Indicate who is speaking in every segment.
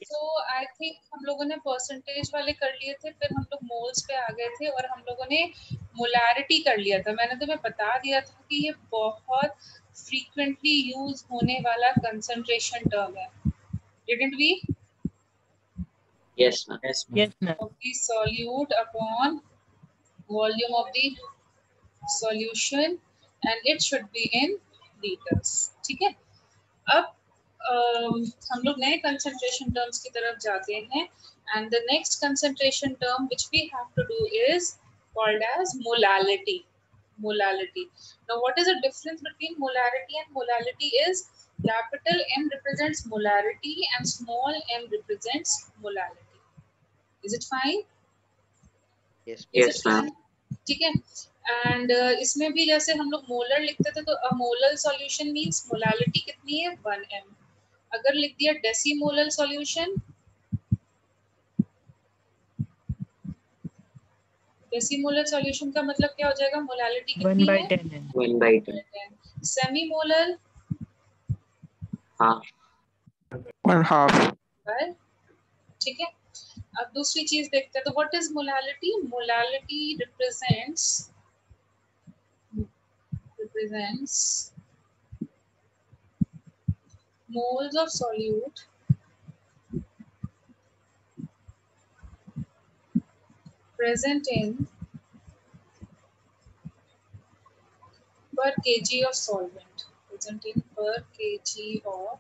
Speaker 1: So I think हम लोगों ने परसेंटेज वाले कर लिए थे, फिर हम लोग मोल्स पे आ गए थे और हम लोगों ने मोलारिटी कर लिया था। मैंने तुम्हें बता दिया था कि ये बहुत फ्रीक्वेंटली यूज होने वाला कंसंट्रेशन टर्म है, didn't we?
Speaker 2: Yes, ma'am.
Speaker 3: Yes, ma'am.
Speaker 1: Of the solute upon volume of the solution and it should be in liters। ठीक है, अब हम लोग नए कंसंट्रेशन टर्म्स की तरफ जाते हैं and the next concentration term which we have to do is called as molality. Molality, now what is the difference between molarity and molality is capital M represents molarity and small m represents molality। is it fine?
Speaker 2: Yes,
Speaker 1: Is it fine? ठीक है, and इसमें भी जैसे हम लोग molar लिखते थे तो मोलर सॉल्यूशन मींस मोलालिटी कितनी है 1m। अगर लिख दिया डेसीमोलर सॉल्यूशन, डेसीमोलर सॉल्यूशन का मतलब क्या हो जाएगा? मोलालिटी कितनी है
Speaker 3: 1/10.
Speaker 2: 1/10.
Speaker 1: Semi molar
Speaker 2: Half.
Speaker 4: 1/2।
Speaker 1: ठीक है, अब दूसरी चीज देखते हैं तो what is molality? Molality represents moles of solute present in per kg of solvent, present in per kg of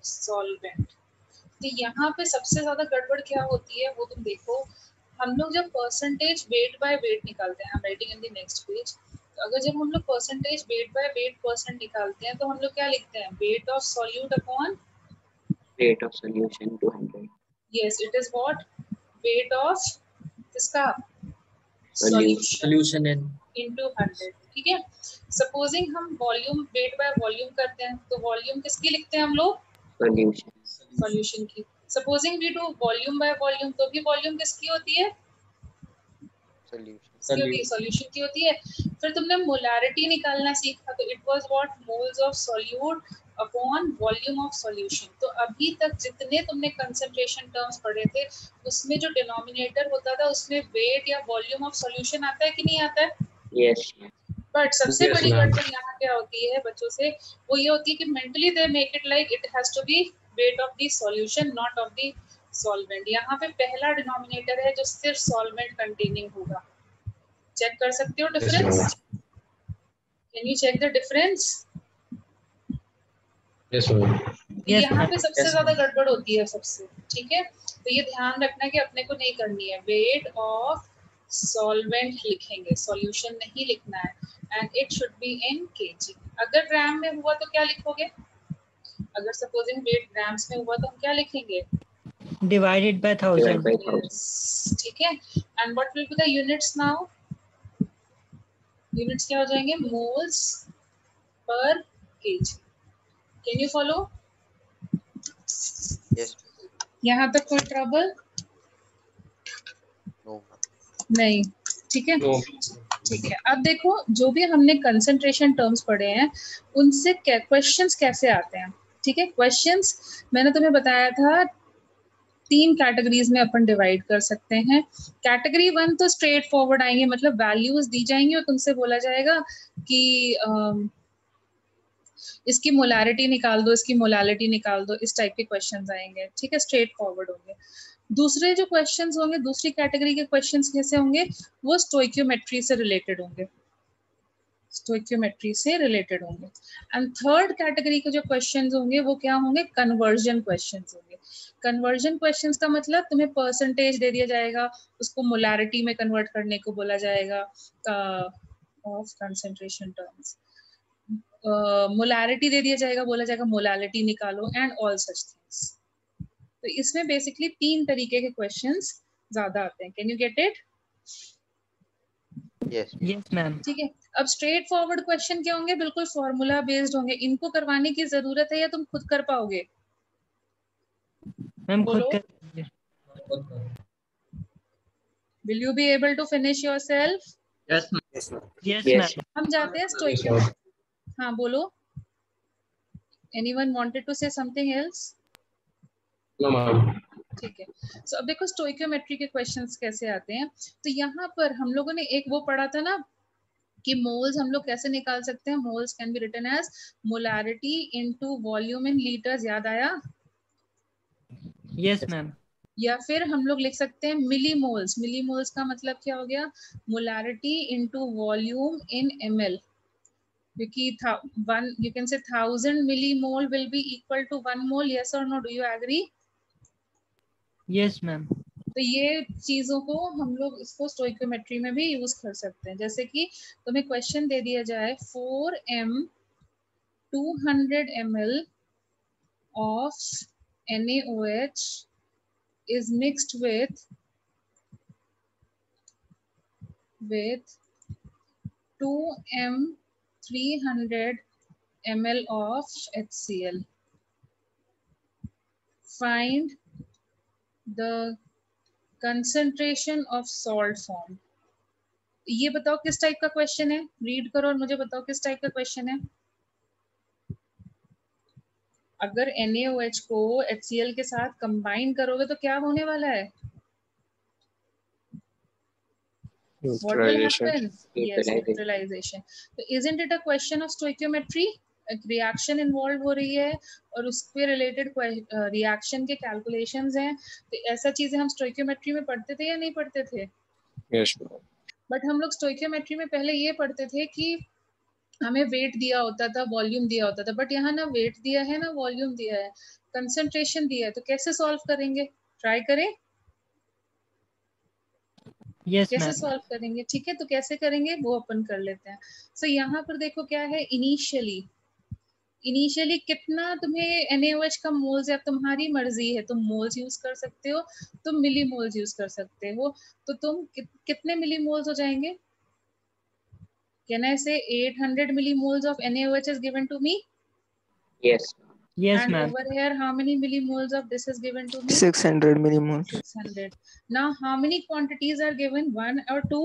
Speaker 1: solvent। तो यहाँ पे सबसे ज्यादा गड़बड़ क्या होती है वो तुम देखो, हम लोग जब परसेंटेज वेट बाय वेट निकालते हैं, I am writing in the next page, तो अगर जब हम लोग percentage wait by weight percent निकालते हैं तो हम लोग क्या लिखते हैं? Weight of solute upon
Speaker 2: Weight of solution 200.
Speaker 1: Yes it is what? Weight of किसका?
Speaker 2: Solution in
Speaker 1: into 100। ठीक है, सपोजिंग हम वॉल्यूम वेट बाय वॉल्यूम करते हैं तो वॉल्यूम किसकी लिखते हैं हम लोग?
Speaker 2: solution.
Speaker 1: सॉल्यूशन की। Supposing we do volume by volume तो भी वॉल्यूम किसकी होती है?
Speaker 2: Solution.
Speaker 1: सॉल्यूशन की होती है। फिर तुमने मोलारिटी निकालना सीखा तो it was what? Moles of solute upon volume of solution. तो अभी तक जितने तुमने कंसंट्रेशन टर्म्स पढ़े थे उसमें जो डिनोमिनेटर होता था उसमें वेट या वॉल्यूम ऑफ सॉल्यूशन आता है कि नहीं आता है?
Speaker 2: Yes.
Speaker 1: बट सबसे बड़ी गड़बड़ यहाँ क्या होती है बच्चों से, वो ये होती है कि mentally they make it like it has to be weight of the solution not of the solvent. यहाँ पे पहला डिनोमिनेटर है जो सिर्फ सॉल्वेंट कंटेनिंग होगा। चेक कर सकते हो difference? Can you check the difference?
Speaker 4: Yes, ma'am.
Speaker 3: Yes,
Speaker 1: यहाँ
Speaker 3: ma'am.
Speaker 1: पे सबसे ज्यादा गड़बड़ होती है सबसे। ठीक है, तो ये ध्यान रखना कि अपने को नहीं करनी है, वेट ऑफ सॉल्वेंट लिखेंगे, सॉल्यूशन नहीं लिखना है and it should be in KG. अगर ग्राम में हुआ तो क्या लिखोगे? अगर सपोजिंग वेट ग्राम्स में हुआ तो हम क्या लिखेंगे?
Speaker 3: Divided by 1000.
Speaker 2: Divided by 1000.
Speaker 1: Yes, ठीक है, and what will be the units now? Units क्या हो जाएंगे? Moles per KG. Can you follow?
Speaker 2: Yes.
Speaker 1: यहाँ तक कोई ट्रबल
Speaker 2: No.
Speaker 1: नहीं? ठीक है,
Speaker 4: No.
Speaker 1: ठीक है। अब देखो जो भी हमने कंसंट्रेशन टर्म्स पढ़े हैं उनसे क्वेश्चंस कैसे आते हैं। ठीक है, क्वेश्चंस मैंने तुम्हें बताया था 3 कैटेगरीज में अपन डिवाइड कर सकते हैं। कैटेगरी 1 तो स्ट्रेट फॉरवर्ड आएंगे, मतलब वैल्यूज दी जाएंगी और तुमसे बोला जाएगा कि इसकी मोलारिटी निकाल दो, इसकी मोलालिटी निकाल दो, इस टाइप के क्वेश्चंस आएंगे। ठीक है, स्ट्रेट फॉरवर्ड होंगे। दूसरे जो क्वेश्चंस होंगे, दूसरी कैटेगरी के क्वेश्चंस कैसे होंगे? वो स्टोइक्योमेट्री से रिलेटेड होंगे, स्टोइक्योमेट्री से रिलेटेड होंगे। एंड थर्ड कैटेगरी के जो क्वेश्चंस होंगे वो क्या होंगे? कन्वर्जन क्वेश्चंस होंगे। कन्वर्जन क्वेश्चंस का मतलब तुम्हें परसेंटेज दे दिया जाएगा, उसको मोलारिटी में कन्वर्ट करने को बोला जाएगा ऑफ कंसंट्रेशन टर्म्स। मोलारिटी दे दिया जाएगा, बोला जाएगा मोलालिटी निकालो एंड ऑल सच थिंग्स। तो इसमें बेसिकली 3 तरीके के क्वेश्चंस ज्यादा आते हैं। Can you get it?
Speaker 2: Yes.
Speaker 3: Yes, ma'am.
Speaker 1: ठीक है, अब स्ट्रेट फॉरवर्ड क्वेश्चन क्या होंगे? बिल्कुल फॉर्मूला बेस्ड होंगे। इनको करवाने की जरूरत है या तुम खुद कर पाओगे?
Speaker 3: मैम खुद
Speaker 1: बोलो।
Speaker 3: कर।
Speaker 1: Will you be able to finish yourself?
Speaker 2: Yes.
Speaker 3: Yes,
Speaker 2: Yes.
Speaker 3: ma'am.
Speaker 1: हम जाते हैं स्टोइक्योमेट्री। हाँ बोलो। Anyone wanted to say something else?
Speaker 4: No, ma'am.
Speaker 1: ठीक है। सो अब देखो स्टोइकियोमेट्री के क्वेश्चंस कैसे आते हैं। तो यहाँ पर हम लोगों ने एक वो पढ़ा था ना कि मोल्स हम लोग कैसे निकाल सकते हैं। Moles can be written as molarity into volume in litres, याद आया?
Speaker 3: Yes, ma'am.
Speaker 1: या फिर हम लोग लिख सकते हैं मिली मोल्स। मिली मोल्स का मतलब क्या हो गया? मोलारिटी इनटू वॉल्यूम इन ml, क्योंकि one you can say 1000 millimole will be equal to 1 mole. Yes or no? Do you agree?
Speaker 3: Yes, ma'am.
Speaker 1: तो ये चीजों को हम लोग इसको स्टोइकियोमेट्री में भी यूज कर सकते हैं। जैसे कि तुम्हें क्वेश्चन दे दिया जाए 4m 200 ml of NaOH is mixed with 2m 300 ml of HCl. Find the concentration of salt form. ये बताओ किस टाइप का क्वेश्चन है? रीड करो और मुझे बताओ किस टाइप का क्वेश्चन है। अगर NaOH को HCl के साथ कंबाइन करोगे तो क्या होने वाला है? What will happen? Yes, neutralization. So isn't it a question of stoichiometry? एक रिएक्शन इन्वॉल्व हो रही है और उसके रिलेटेड रिएक्शन के कैलकुलेशंस हैं। तो ऐसा चीजें हम स्टोइकियोमेट्री में पढ़ते थे या नहीं पढ़ते थे?
Speaker 4: यस
Speaker 1: बट हम लोग स्टोइकियोमेट्री में पहले ये पढ़ते थे कि हमें वेट दिया होता था, वॉल्यूम दिया होता था, बट यहाँ ना वेट दिया है ना वॉल्यूम दिया है, कंसंट्रेशन दिया है। तो कैसे सॉल्व करेंगे? ट्राई करें।
Speaker 3: Yes,
Speaker 1: कैसे
Speaker 3: ma'am.
Speaker 1: सॉल्व करेंगे? ठीक है, तो कैसे करेंगे वो अपन कर लेते हैं। सो यहाँ पर देखो क्या है, इनिशियली कितना तुम्हें NaOH का मोल्स है, तुम्हारी मर्जी है, तुम मोल्स यूज कर सकते हो, तुम मिली मोल्स यूज कर सकते हो। तो तुम कितने मिली मोल्स हो जाएंगे? Can I say 800 millimoles of NaOH is given to me?
Speaker 2: Yes.
Speaker 3: Yes,
Speaker 1: And
Speaker 3: ma'am.
Speaker 1: over here, how many millimoles of this is given to me?
Speaker 5: 600 millimoles.
Speaker 1: 600. Now, how many quantities are given? 1 or 2?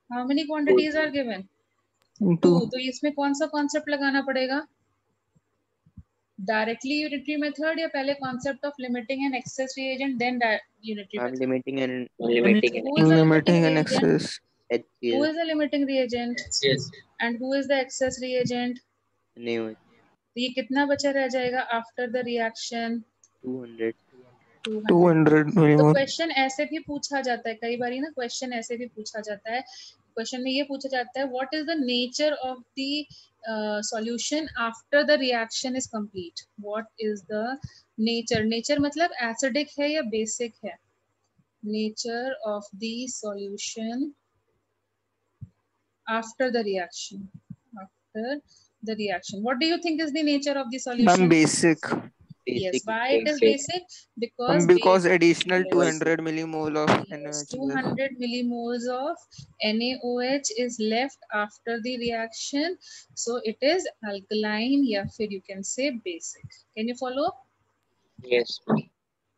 Speaker 1: How many quantities are given? 2. तो इसमें कौन सा concept लगाना पड़ेगा? Directly unitary method या पहले concept of limiting and excess reagent then unitary
Speaker 2: I'm
Speaker 1: method?
Speaker 2: limiting and
Speaker 1: Who is the
Speaker 5: Limiting and
Speaker 1: reagent?
Speaker 5: excess.
Speaker 1: Who
Speaker 2: HCl
Speaker 1: is the limiting reagent? And who is the excess reagent?
Speaker 2: NaOH
Speaker 1: तो ये कितना बचा रह जाएगा after the reaction?
Speaker 2: 200.
Speaker 5: 200
Speaker 1: तो
Speaker 5: millimoles.
Speaker 1: Question ऐसे भी पूछा जाता है कई बार ना, क्वेश्चन ऐसे भी पूछा जाता है। क्वेश्चन में ये पूछा जाता है what is the nature of the solution after the reaction is complete. What is the nature? Nature मतलब एसिडिक है या बेसिक है? Nature of the solution after the reaction, after the reaction. What do you think is the nature of the solution?
Speaker 5: Ma'am, basic.
Speaker 1: Yes.
Speaker 2: Basic.
Speaker 1: Why it is basic? Because
Speaker 5: Because additional
Speaker 1: yes,
Speaker 5: 200 millimole of
Speaker 1: yes,
Speaker 5: NaOH.
Speaker 1: 200 millimoles of NaOH is left after the reaction, so it is alkaline या फिर you can say basic. Can you follow?
Speaker 2: Yes.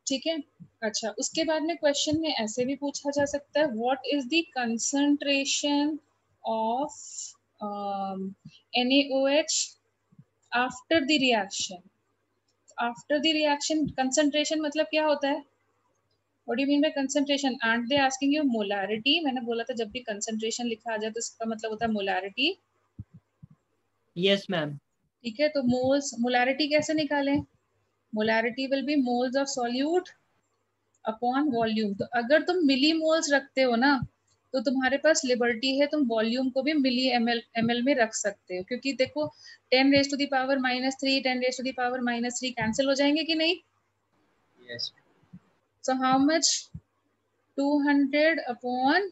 Speaker 1: ठीक है। अच्छा, उसके बाद में question में ऐसे भी पूछा जा सकता है what is the concentration of NaOH after the reaction. After the reaction concentration मतलब क्या होता है? What do you mean by concentration? Aren't they asking you molarity? मैंने बोला था जब भी कंसंट्रेशन लिखा आ जाए तो इसका मतलब होता है मोलारिटी।
Speaker 3: Yes, ma'am.
Speaker 1: ठीक है, तो मोल्स, मोलारिटी कैसे निकालें? Molarity will be moles of solute upon volume. तो अगर तुम मिली मोल्स रखते हो ना तो तुम्हारे पास लिबर्टी है, तुम वॉल्यूम को भी मिली ml में रख सकते हो, क्योंकि देखो 10 raised to the power -3 10 raised to the power -3 cancel हो जाएंगे कि नहीं?
Speaker 4: Yes
Speaker 1: so how much? 200 upon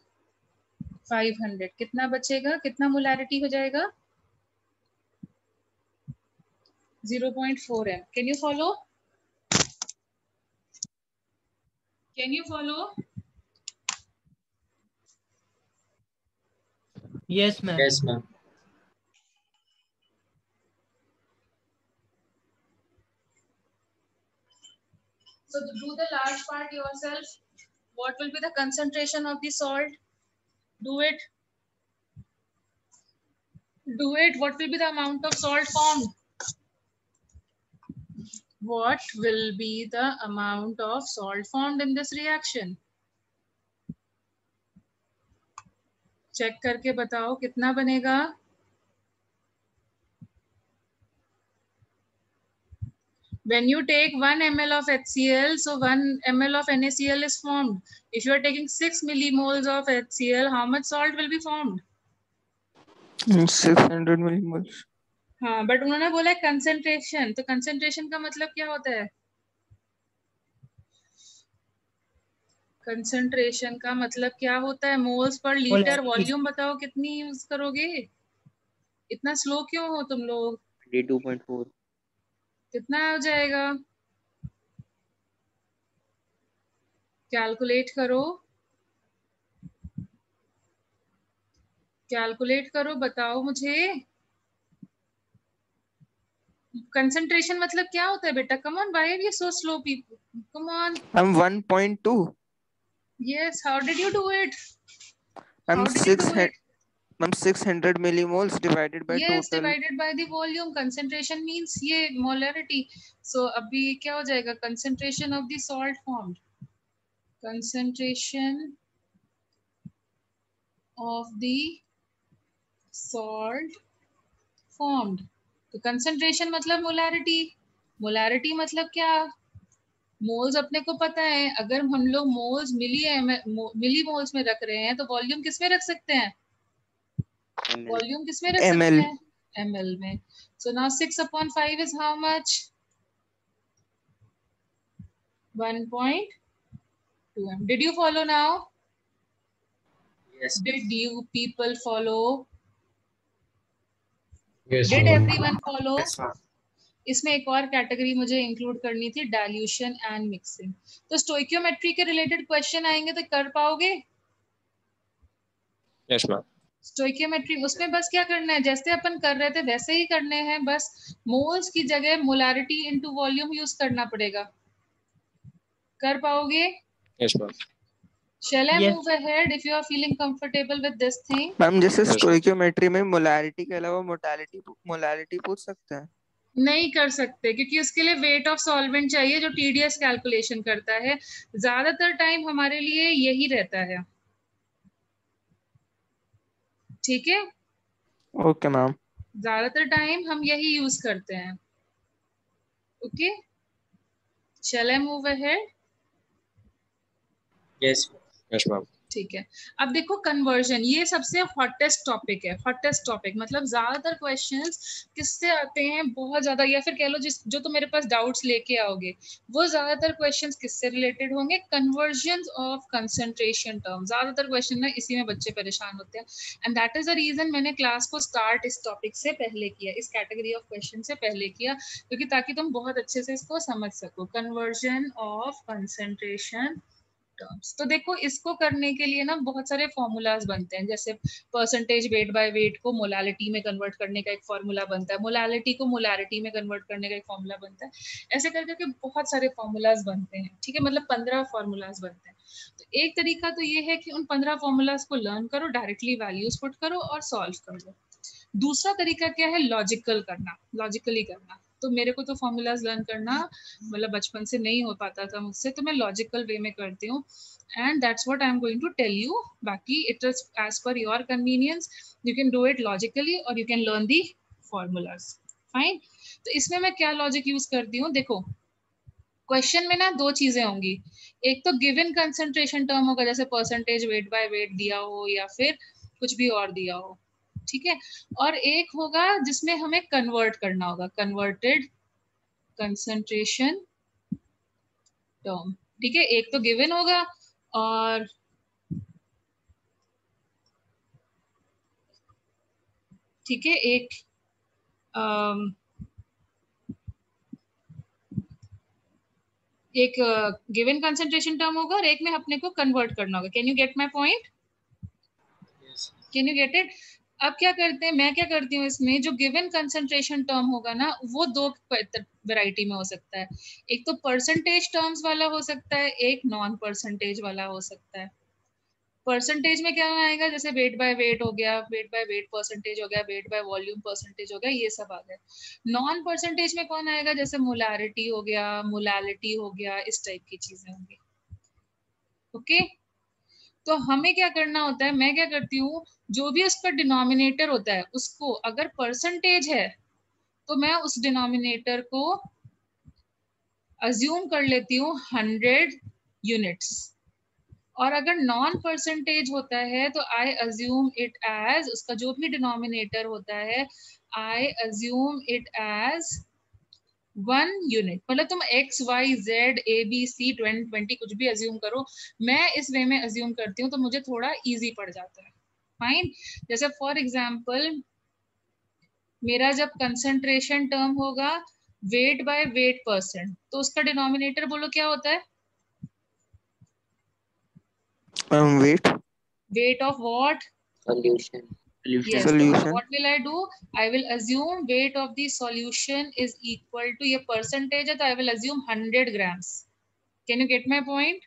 Speaker 1: 500 कितना बचेगा? कितना मोलारिटी हो जाएगा? 0.4 m। Can you follow? Can you follow?
Speaker 3: Yes, ma'am.
Speaker 4: Yes ma'am
Speaker 1: So do the large part yourself. What will be the concentration of the salt? Do it. Do it. What will be the amount of salt formed? what will be the amount of salt formed in this reaction? Check करके बताओ कितना बनेगा. When you take 1 ml of HCl, so 1 ml of NaCl is formed. If you are taking 6 millimoles of HCl, how much salt will be formed?
Speaker 5: 600 millimoles.
Speaker 1: हाँ, but उन्होंने बोला है concentration. तो concentration का मतलब क्या होता है? कंसेंट्रेशन का मतलब क्या होता है? Moles per litre. वॉल्यूम बताओ कितनी यूज करोगे? इतना स्लो क्यों हो तुम लोग?
Speaker 2: 22.4.
Speaker 1: कितना आ जाएगा? कैलकुलेट करो. कैलकुलेट करो, बताओ मुझे. कंसंट्रेशन मतलब क्या होता है बेटा? Come on, why are you so slow people? Come on.
Speaker 5: I'm 1.2.
Speaker 1: Yes, how did you do it?
Speaker 5: I'm
Speaker 1: How did you do
Speaker 5: 600.
Speaker 1: it?
Speaker 5: I'm 600 millimoles divided by
Speaker 1: Yes,
Speaker 5: total.
Speaker 1: divided by the volume. Concentration means ये molarity. So अभी क्या हो जाएगा? Concentration of the salt formed. Concentration of the salt formed. तो concentration मतलब molarity. Molarity मतलब क्या? Moles अपने को पता है. अगर हम लोग मोल्स मिली मोल्स में रख रहे हैं तो वॉल्यूम किस में रख सकते हैं?
Speaker 2: ml.
Speaker 1: वॉल्यूम किस में रख
Speaker 5: ML.
Speaker 1: सकते हैं? ml में. So now 6/5 is how much? 1.2 m. Did you follow now?
Speaker 4: Yes.
Speaker 1: Did you people follow?
Speaker 4: Yes.
Speaker 1: Did
Speaker 4: ma'am.
Speaker 1: everyone follow?
Speaker 4: Yes, ma'am.
Speaker 1: इसमें एक और कैटेगरी मुझे इंक्लूड करनी थी, डाइल्यूशन एंड मिक्सिंग. तो स्टोइकियोमेट्री के रिलेटेड क्वेश्चन आएंगे तो कर पाओगे?
Speaker 4: Yes, ma'am.
Speaker 1: स्टोइकियोमेट्री उसमें बस क्या करना है? जैसे अपन कर रहे थे वैसे ही करने हैं. बस मोल्स की जगह मोलारिटी इनटू वॉल्यूम यूज करना पड़ेगा. कर पाओगे?
Speaker 4: Yes, ma'am.
Speaker 1: Shall I
Speaker 3: Yes.
Speaker 1: move ahead if you are feeling comfortable with this thing?
Speaker 5: Ma'am जैसे
Speaker 4: Yes, ma'am.
Speaker 5: स्टोइकियोमेट्री में मोलारिटी के अलावा मोलारिटी पूछ सकते हैं?
Speaker 1: नहीं कर सकते क्योंकि उसके लिए वेट ऑफ सॉल्वेंट चाहिए जो टीडीएस कैलकुलेशन करता है. ज्यादातर टाइम हमारे लिए यही रहता है. ठीक है,
Speaker 5: ओके मैम.
Speaker 1: ज्यादातर टाइम हम यही यूज करते हैं. Okay, shall I move ahead?
Speaker 4: Yes. Yes, ma'am.
Speaker 1: ठीक है. अब देखो कन्वर्जन, ये सबसे हॉटेस्ट टॉपिक है. हॉटेस्ट टॉपिक मतलब ज्यादातर क्वेश्चंस किससे आते हैं? बहुत ज्यादा, या फिर कह लो जो तो मेरे पास डाउट्स लेके आओगे वो ज्यादातर क्वेश्चंस किससे रिलेटेड होंगे? Conversion of concentration term. ज्यादातर क्वेश्चन ना इसी में बच्चे परेशान होते हैं. And that is the reason मैंने क्लास को स्टार्ट इस टॉपिक से पहले किया, इस कैटेगरी ऑफ क्वेश्चन से पहले किया, क्योंकि ताकि तुम बहुत अच्छे से इसको समझ सको. Conversion of concentration terms. तो देखो इसको करने के लिए ना बहुत सारे फॉर्मूलाज बनते हैं. जैसे परसेंटेज वेट बाय वेट को मोलालिटी में कन्वर्ट करने का एक फॉर्मूला बनता है. मोलालिटी को मोलारिटी में कन्वर्ट करने का एक फॉर्मूला बनता है. ऐसे करके बहुत सारे फॉर्मूलाज बनते हैं. ठीक है, मतलब 15 फॉर्मूलाज बनते हैं. तो एक तरीका तो ये है कि उन 15 फॉर्मूलाज को लर्न करो, डायरेक्टली वैल्यूज पुट करो और सॉल्व कर लो. दूसरा तरीका क्या है? लॉजिकल करना, लॉजिकली करना. तो मेरे को तो फॉर्मूलाज लर्न करना मतलब बचपन से नहीं हो पाता था मुझसे, तो मैं लॉजिकल वे में करती हूँ. And that's what I am going to tell you. बाकी it is as per your convenience. You can do it logically और you can learn the formulas. Fine. तो इसमें मैं क्या लॉजिक यूज करती हूँ? देखो क्वेश्चन में ना दो चीजें होंगी. एक तो गिवन कंसंट्रेशन टर्म होगा, जैसे परसेंटेज वेट बाय वेट दिया हो या फिर कुछ भी और दिया हो. ठीक है, और एक होगा जिसमें हमें कन्वर्ट करना होगा, कन्वर्टेड कंसंट्रेशन टर्म. ठीक है, एक तो गिवन होगा और ठीक है एक एक गिवन कंसंट्रेशन टर्म होगा और एक में अपने को कन्वर्ट करना होगा. Can you get my point?
Speaker 4: Yes.
Speaker 1: Can you get it? अब क्या करते हैं, मैं क्या करती हूँ इसमें, जो गिवन कंसंट्रेशन टर्म होगा ना वो दो वैरायटी में हो सकता है. एक तो परसेंटेज टर्म्स वाला हो सकता है, एक नॉन परसेंटेज वाला हो सकता है. परसेंटेज में क्या आएगा, जैसे वेट बाय वेट हो गया, वेट बाय वेट परसेंटेज हो गया, वेट बाय वॉल्यूम परसेंटेज हो गया, ये सब आ गए। नॉन परसेंटेज में कौन आएगा, जैसे मोलारिटी हो गया, मोलालिटी हो गया, इस टाइप की चीजें होंगी। ओके, तो हमें क्या करना होता है, मैं क्या करती हूँ, जो भी उसका डिनोमिनेटर होता है उसको अगर परसेंटेज है तो मैं उस डिनोमिनेटर को अज्यूम कर लेती हूँ 100 यूनिट्स, और अगर नॉन परसेंटेज होता है तो आई अज्यूम इट एज, उसका जो भी डिनोमिनेटर होता है I assume it as 1 unit. मतलब तुम X Y Z A B C 20 कुछ भी अज्यूम करो, मैं इस वे में अज्यूम करती हूँ तो मुझे थोड़ा इजी पड़ जाता है। फाइन, जैसे फॉर एग्जाम्पल मेरा जब कंसंट्रेशन टर्म होगा वेट बाय वेट परसेंट, तो उसका डिनोमिनेटर बोलो क्या होता है,
Speaker 5: weight
Speaker 1: weight of what,
Speaker 2: Solution.
Speaker 1: yes, so
Speaker 5: solution
Speaker 1: what will I do, I will assume weight of the solution is equal to, ये percentage है तो I will assume 100 grams. Can you get my point?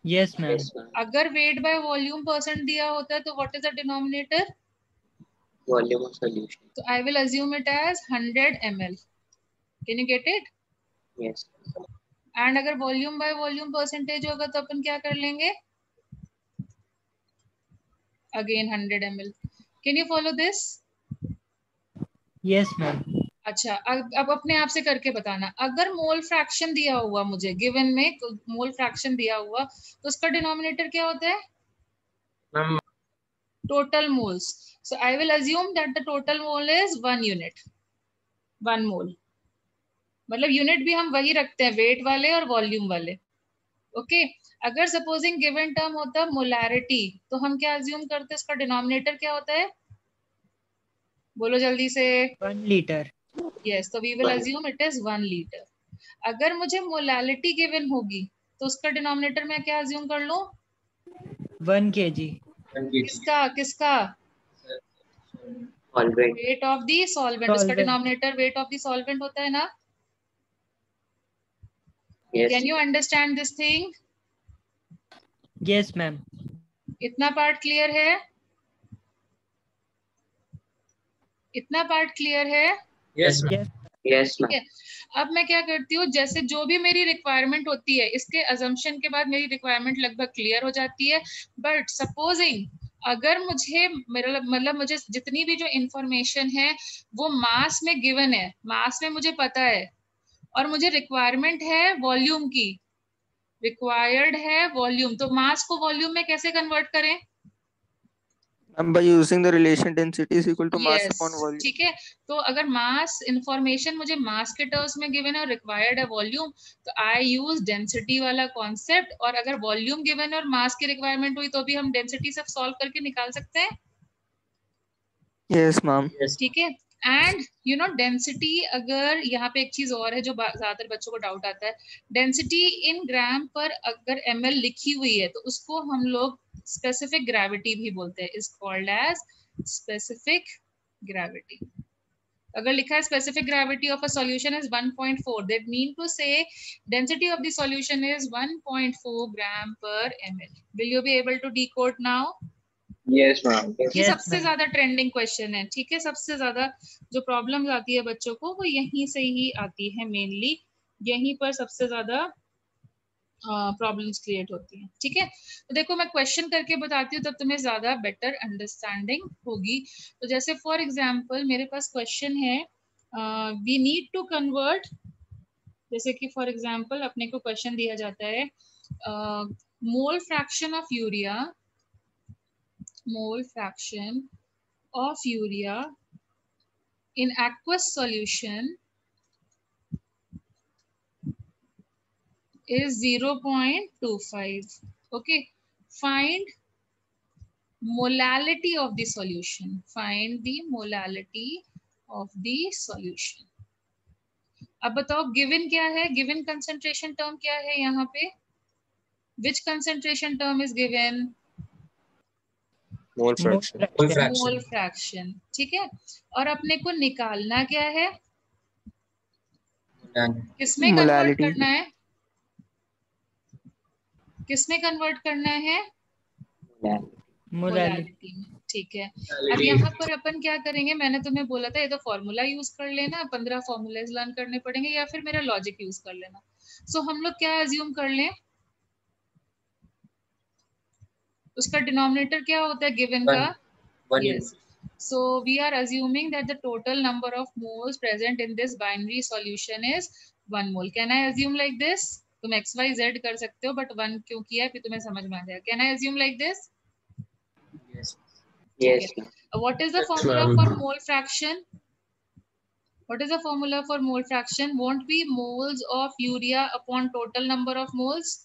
Speaker 3: Yes, ma'am.
Speaker 2: Yes, ma'am.
Speaker 1: अगर weight by volume percent दिया होता है तो what is the denominator,
Speaker 2: Volume of solution.
Speaker 1: so I will assume it as 100 ml. Can you get it?
Speaker 2: Yes.
Speaker 1: And अगर volume by volume percentage होगा तो अपन क्या कर लेंगे, again 100 ml. Can you follow this?
Speaker 3: Yes, ma'am.
Speaker 1: अच्छा, अब अपने आप से करके बताना, अगर मोल फ्रैक्शन दिया हुआ मुझे गिवन में मोल फ्रैक्शन दिया हुआ तो उसका डिनोमिनेटर क्या होता है,
Speaker 4: ma'am
Speaker 1: total moles. So I will assume that the total mole is 1 unit, 1 मोल। मतलब यूनिट भी हम वही रखते हैं, वेट वाले और वॉल्यूम वाले। ओके, अगर सपोजिंग गिवन टर्म होता मोलैरिटी तो हम क्या अज्यूम करते, इसका डिनोमिनेटर क्या होता है, बोलो जल्दी से।
Speaker 3: 1 liter.
Speaker 1: यस, तो we will
Speaker 2: One.
Speaker 1: Assume it is 1 litre. अगर मुझे मोलैलिटी गिवन होगी तो उसका डिनोमिनेटर मैं क्या अज्यूम कर लूं,
Speaker 3: 1 kg.
Speaker 1: किसका किसका,
Speaker 2: Solvent.
Speaker 1: Weight of the solvent, उसका
Speaker 3: Solvent.
Speaker 1: Denominator weight of the solvent होता है ना।
Speaker 2: Yes.
Speaker 1: Can you understand this thing,
Speaker 3: Yes, ma'am.
Speaker 1: इतना पार्ट क्लियर है, इतना पार्ट क्लियर है।
Speaker 4: Yes ma'am.
Speaker 3: Yes.
Speaker 2: Yes,
Speaker 1: ठीक
Speaker 2: ma'am.
Speaker 1: है, अब मैं क्या करती हूँ, जैसे जो भी मेरी रिक्वायरमेंट होती है इसके अजम्पशन के बाद मेरी रिक्वायरमेंट लगभग क्लियर हो जाती है। बट सपोजिंग अगर मुझे मेरा मतलब मुझे जितनी भी जो इंफॉर्मेशन है वो मास में गिवन है, मास में मुझे पता है, और मुझे रिक्वायरमेंट है वॉल्यूम की, रिक्वायर्ड है वॉल्यूम, तो मास को वॉल्यूम में कैसे कन्वर्ट करें,
Speaker 5: by using the relation density is equal to mass
Speaker 1: yes,
Speaker 5: upon volume.
Speaker 1: ठीक है। तो अगर मास इंफॉर्मेशन मुझे मास के टर्म्स में गिवन है और रिक्वायर्ड है वॉल्यूम, तो आई यूज डेंसिटी वाला कॉन्सेप्ट, और अगर वॉल्यूम गिवन है और मास की रिक्वायरमेंट हुई तो भी हम डेंसिटी से सॉल्व करके निकाल सकते हैं।
Speaker 5: Yes, ma'am.
Speaker 1: ठीक है, एंड यू नो डेंसिटी, अगर यहाँ पे एक चीज और है जो ज्यादातर बच्चों को डाउट आता है, डेंसिटी इन ग्राम पर अगर ml लिखी हुई है तो उसको हम लोग स्पेसिफिक ग्रेविटी भी बोलते हैं, is called as specific gravity. अगर लिखा है specific gravity of a solution is 1.4, that mean to say density of the solution is 1.4 gram per ml। Will you be able to decode now?
Speaker 2: Yes, ma'am.
Speaker 1: ये
Speaker 3: Yes,
Speaker 1: सबसे
Speaker 3: ma'am.
Speaker 1: ज्यादा trending question है, ठीक है, सबसे ज्यादा जो problems आती है बच्चों को वो यहीं से ही आती है, मेनली यहीं पर सबसे ज्यादा प्रॉब्लम्स क्रिएट होती हैं। ठीक है, तो देखो मैं क्वेश्चन करके बताती हूँ तब तुम्हें ज्यादा बेटर अंडरस्टैंडिंग होगी। तो जैसे फॉर एग्जांपल मेरे पास क्वेश्चन है, वी नीड टू कन्वर्ट, जैसे कि फॉर एग्जांपल अपने को क्वेश्चन दिया जाता है mole fraction of urea, mole fraction of urea in aqueous solution is 0.25. Okay, find molality of the solution, find the molality of the solution। अब बताओ given क्या है, गिवन कंसंट्रेशन टर्म क्या है यहाँ पे, which concentration term is given,
Speaker 4: mole fraction.
Speaker 1: Mole fraction. ठीक है, और अपने को निकालना क्या है, किसमें कन्वर्ट
Speaker 5: Molality.
Speaker 1: करना है, किसमें कन्वर्ट करना है, मोलालिटी में, ठीक है। अब यहाँ पर अपन क्या करेंगे, मैंने तुम्हें बोला था ये तो फॉर्मूला यूज कर लेना, 15 फॉर्मूलाज लर्न करने पड़ेंगे, या फिर मेरा लॉजिक यूज कर लेना। सो हम लोग क्या अज्यूम कर लें, उसका डिनोमिनेटर क्या होता है गिवन का? Yes. So we are assuming that the total number of moles present in this binary solution is 1 mole. Can I assume like this? तुम x y z कर सकते हो, but 1 क्यों किया है फिर तुम्हें समझ में आ जाएगा। Can I assume like this?
Speaker 2: Yes, ma'am.
Speaker 1: What is the formula for mole fraction? What is the formula for mole fraction? Won't be moles of urea upon total number of moles?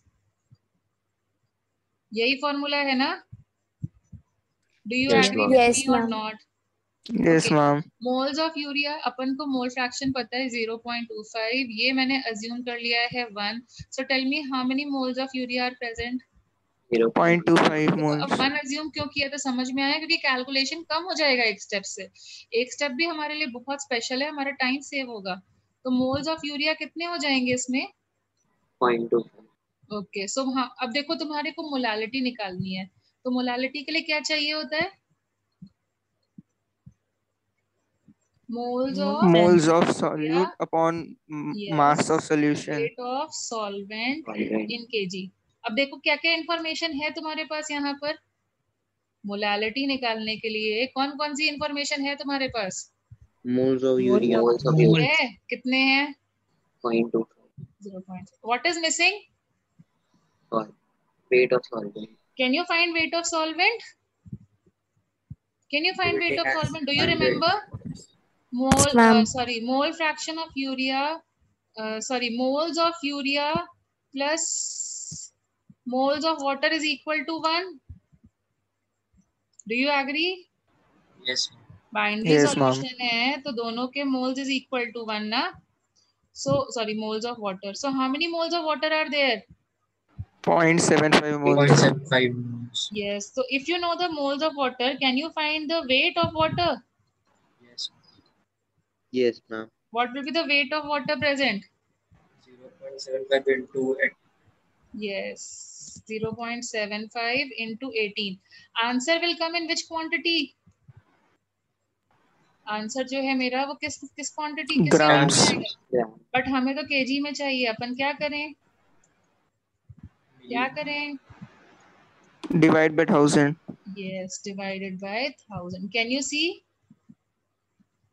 Speaker 1: यही formula है ना? Do you
Speaker 2: Yes,
Speaker 1: agree
Speaker 2: ma'am.
Speaker 1: with
Speaker 6: Yes,
Speaker 1: me or
Speaker 6: ma'am.
Speaker 1: not?
Speaker 5: Yes,
Speaker 1: Okay.
Speaker 5: ma'am.
Speaker 1: Moles of urea अपन को mole fraction पता है 0.25, ये मैंने assume कर लिया है 1। So tell me how many moles of urea are present?
Speaker 5: 0.25
Speaker 1: अब
Speaker 5: moles.
Speaker 1: 1 अज्यूम क्यों किया तो समझ में आया, क्योंकि कैलकुलेशन कम हो जाएगा एक स्टेप से। एक स्टेप भी हमारे लिए बहुत स्पेशल है, हमारा टाइम सेव होगा। तो मोल्स ऑफ यूरिया कितने हो जाएंगे इसमें?
Speaker 2: 0.25.
Speaker 1: ओके, सो हाँ अब देखो तुम्हारे को मोलालिटी निकालनी है, तो मोलालिटी के लिए क्या चाहिए होता है?
Speaker 5: Moles of solute upon mass of solution.
Speaker 1: Rate of solvent in KG. अब देखो क्या क्या इंफॉर्मेशन है तुम्हारे पास यहाँ पर मोलालिटी निकालने के लिए, कौन कौन सी इंफॉर्मेशन है तुम्हारे पास?
Speaker 2: Moles of urea.
Speaker 1: है कितने हैं?
Speaker 2: 0.25.
Speaker 1: 0. What is missing?
Speaker 2: Weight of solvent.
Speaker 1: Can you find weight of solvent? Can you find weight of solvent? Do you remember? Mole,
Speaker 6: ma'am.
Speaker 1: mole fraction of urea, moles of urea plus moles of water is equal to 1. Do you agree?
Speaker 4: Yes.
Speaker 1: Binary
Speaker 5: Yes, ma'am.
Speaker 1: solution है तो दोनों के moles is equal to 1 ना? So moles of water. So how many moles of water are there?
Speaker 5: 0.75 moles.
Speaker 4: 0.75 moles.
Speaker 1: Yes. So if you know the moles of water, can you find the weight of water?
Speaker 4: Yes.
Speaker 2: Yes, ma'am.
Speaker 1: What will be the weight of water present?
Speaker 4: 0.75 into 8.
Speaker 1: Yes, 0.75 into 18. Answer will come in which quantity? Answer जो है मेरा वो किस quantity
Speaker 5: Grams.
Speaker 1: But हमें तो KG में चाहिए, अपन क्या करें?
Speaker 5: Divide by 1000.
Speaker 1: Yes, divided by 1000. Can you see?